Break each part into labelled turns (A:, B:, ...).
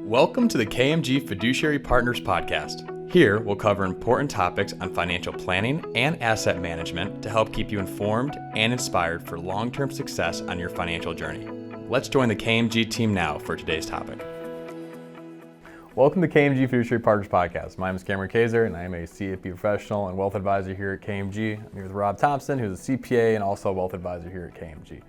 A: Welcome to the KMG Fiduciary Partners Podcast. Here, we'll cover important topics on financial planning and asset management to help keep you informed and inspired for long-term success on your financial journey. Let's join the KMG team now for today's topic. Welcome to KMG Fiduciary Partners Podcast. My name is Cameron Kaiser, and I am a CFP professional and wealth advisor here at KMG. I'm here with Rob Thompson, who's a CPA and also a wealth advisor here at KMG.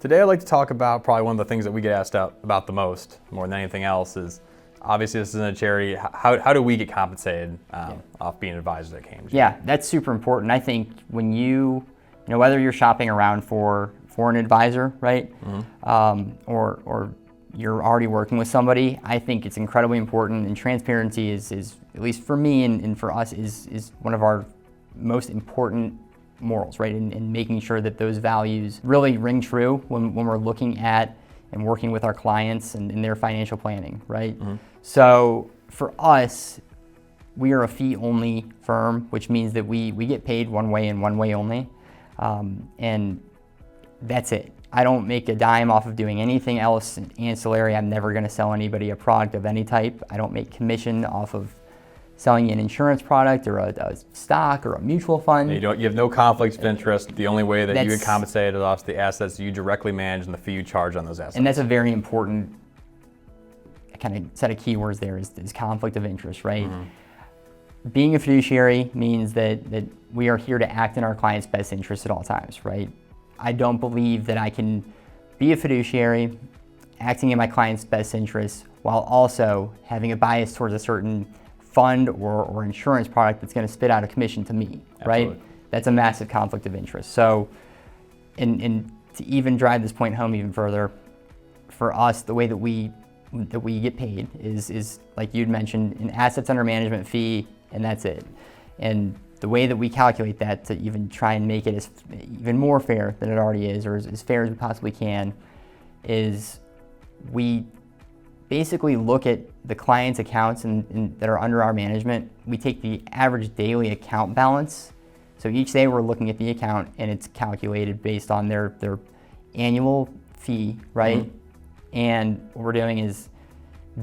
A: Today, I'd like to talk about probably one of the things that we get asked about the most, more than anything else, is obviously this isn't a charity. How do we get compensated off being advisors at KMG?
B: Yeah, that's super important. I think when you know, whether you're shopping around for an advisor, right, or you're already working with somebody, I think it's incredibly important. And transparency is at least for me and for us, is one of our most important morals, right? And making sure that those values really ring true when we're looking at and working with our clients and in their financial planning, right? So for us, we are a fee-only firm, which means that we get paid one way and one way only, and that's it. I don't make a dime off of doing anything else ancillary. I'm never going to sell anybody a product of any type. I don't make commission off of selling an insurance product or a stock or a mutual fund.
A: You have no conflicts of interest. The only way that you get compensated is off the assets you directly manage and the fee you charge on those assets.
B: And that's a very important kind of set of keywords there is conflict of interest, right? Being a fiduciary means that we are here to act in our client's best interest at all times, right? I don't believe that I can be a fiduciary acting in my client's best interest while also having a bias towards a certain fund or insurance product that's going to spit out a commission to me, right?
A: Absolutely.
B: That's a massive conflict of interest. So, and to even drive this point home even further, for us, the way that we get paid is like you'd mentioned, an assets under management fee, and that's it. And the way that we calculate that to even try and make it as even more fair than it already is, or as fair as we possibly can, is we basically look at the client's accounts that are under our management. We take the average daily account balance. So each day we're looking at the account and it's calculated based on their annual fee, right? And what we're doing is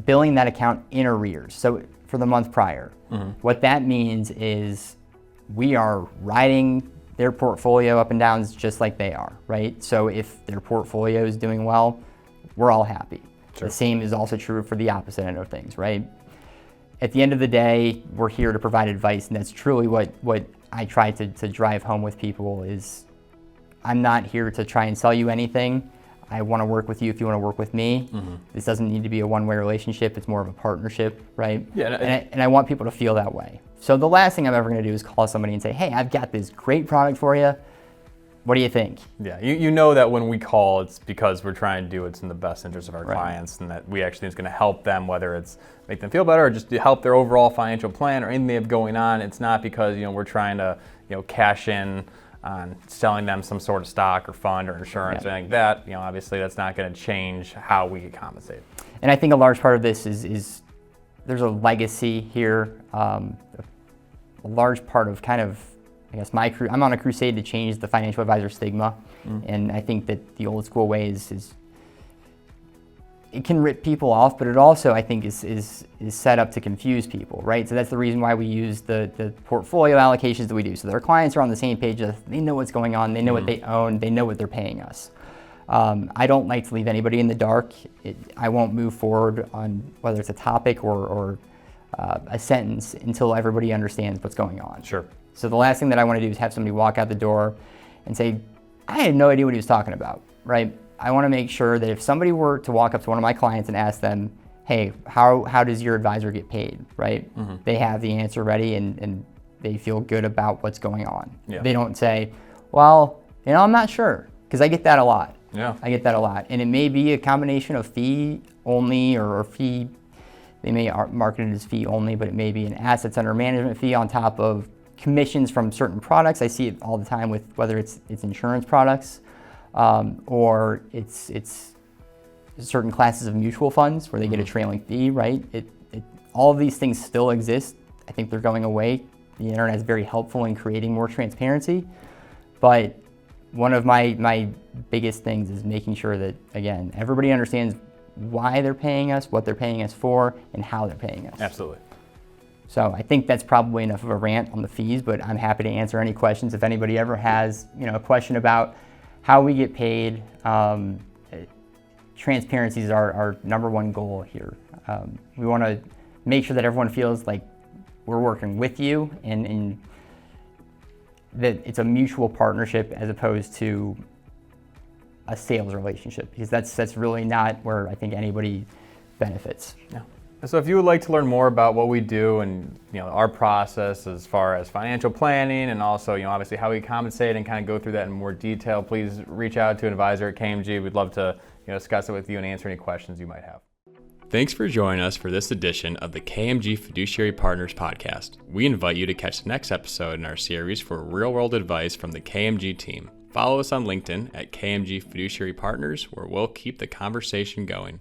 B: billing that account in arrears. So for the month prior, what that means is we are riding their portfolio up and down just like they are, right? So if their portfolio is doing well, we're all happy. Sure. The same is also true for the opposite end of things, right? At the end of the day, we're here to provide advice, and that's truly what I try to drive home with people is I'm not here to try and sell you anything. I want to work with you if you want to work with me. This doesn't need to be a one-way relationship. It's more of a partnership, right? Yeah. And I want people to feel that way. So the last thing I'm ever going to do is call somebody and say, hey, I've got this great product for you. What do you think? Yeah,
A: you know that when we call, it's because we're trying to do what's in the best interest of our clients, and that we actually think it's going to help them, whether it's make them feel better or just to help their overall financial plan or anything they have going on. It's not because we're trying to cash in on selling them some sort of stock or fund or insurance or anything like that. Obviously that's not going to change how we get compensated.
B: And I think a large part of this is there's a legacy here, a large part of kind of, I guess I'm on a crusade to change the financial advisor stigma, and I think that the old school way is it can rip people off, but it also I think is set up to confuse people, right? So that's the reason why we use the portfolio allocations that we do. So that our clients are on the same page. They know what's going on. They know what they own. They know what they're paying us. I don't like to leave anybody in the dark. I won't move forward on whether it's a topic or a sentence until everybody understands what's going on.
A: Sure.
B: So the last thing that I want to do is have somebody walk out the door and say, I had no idea what he was talking about, right? I want to make sure that if somebody were to walk up to one of my clients and ask them, hey, how does your advisor get paid, right? They have the answer ready and they feel good about what's going on. Yeah. They don't say, well, I'm not sure, because I get that a lot. Yeah. I get that a lot. And it may be a combination of fee only or fee, they may market it as fee only, but it may be an assets under management fee on top of commissions from certain products. I see it all the time with whether it's insurance products or it's certain classes of mutual funds where they get a trailing fee, right? All of these things still exist. I think they're going away. The internet is very helpful in creating more transparency, but one of my biggest things is making sure that, again, everybody understands why they're paying us, what they're paying us for, and how they're paying us.
A: Absolutely.
B: So I think that's probably enough of a rant on the fees, but I'm happy to answer any questions. If anybody ever has, a question about how we get paid, transparency is our number one goal here. We want to make sure that everyone feels like we're working with you and that it's a mutual partnership as opposed to a sales relationship, because that's really not where I think anybody benefits.
A: Yeah. So if you would like to learn more about what we do and our process as far as financial planning and also obviously how we compensate and kind of go through that in more detail, please reach out to an advisor at KMG. We'd love to discuss it with you and answer any questions you might have. Thanks for joining us for this edition of the KMG Fiduciary Partners podcast. We invite you to catch the next episode in our series for real-world advice from the KMG team. Follow us on LinkedIn at KMG Fiduciary Partners, where we'll keep the conversation going.